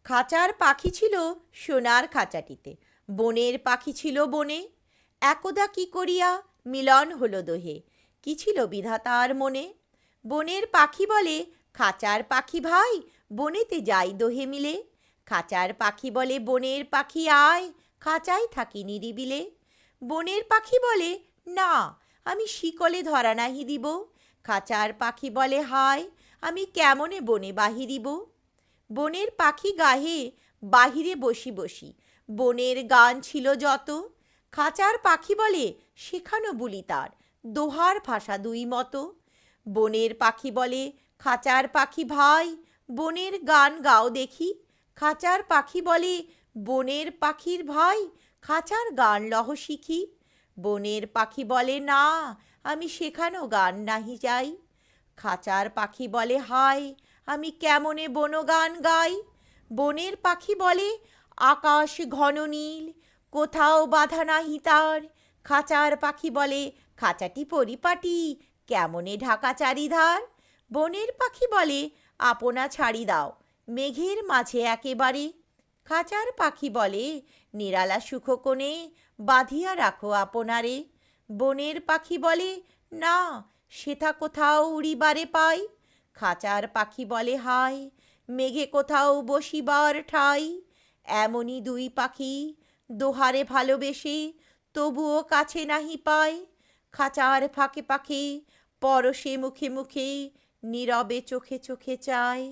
খাঁচার পাখি ছিল সোনার খাঁচাটিতে, বনের পাখি ছিল বনে। একদা কি করিয়া মিলন হলো দোহে, কি ছিল বিধাতার মনে। বনের পাখি বলে খাঁচার পাখি ভাই, বনেতে যাই দোহে মিলে। খাঁচার পাখি বলে বনের পাখি আয়, খাঁচায় থাকি নিরিবিলে। বনের পাখি বলে না, আমি শিকলে ধরা নাহি দিব। খাঁচার পাখি বলে হায়, আমি কেমনে বনে বাহিরিব। বনের পাখি গাহে বাহিরে বসি বসি, বনের গান ছিল যত। খাঁচার পাখি বলে শেখানো বুলি তার, দোহার ভাষা দুই মতো। বনের পাখি বলে খাঁচার পাখি ভাই, বনের গান গাও দেখি। খাঁচার পাখি বলে বনের পাখির ভাই, খাঁচার গান লহ শিখি। বনের পাখি বলে না, আমি শেখানো গান নাহি যাই। খাঁচার পাখি বলে হায়, আমি কেমনে বনগান গাই। বনের পাখি বলে আকাশ ঘন নীল, কোথাও বাধা নাহি তার। খাঁচার পাখি বলে খাঁচাটি পরিপাটি, কেমনে ঢাকা চারিধার। বনের পাখি বলে আপনা ছাড়ি দাও, মেঘের মাঝে একেবারে। খাঁচার পাখি বলে নিরালা সুখ কোণে, বাঁধিয়া রাখো আপনারে। বনের পাখি বলে না, সেথা কোথাও উড়িবারে পাই। খাঁচার পাখি বলে হায়, মেঘে কোথাও বসিবার ঠাই। এমনই দুই পাখি দোহারে ভালোবেসে, তবুও কাছে নাহি পায়। খাঁচার ফাঁকে পাখে, পরশে মুখে মুখে, নীরবে চোখে চোখে চায়।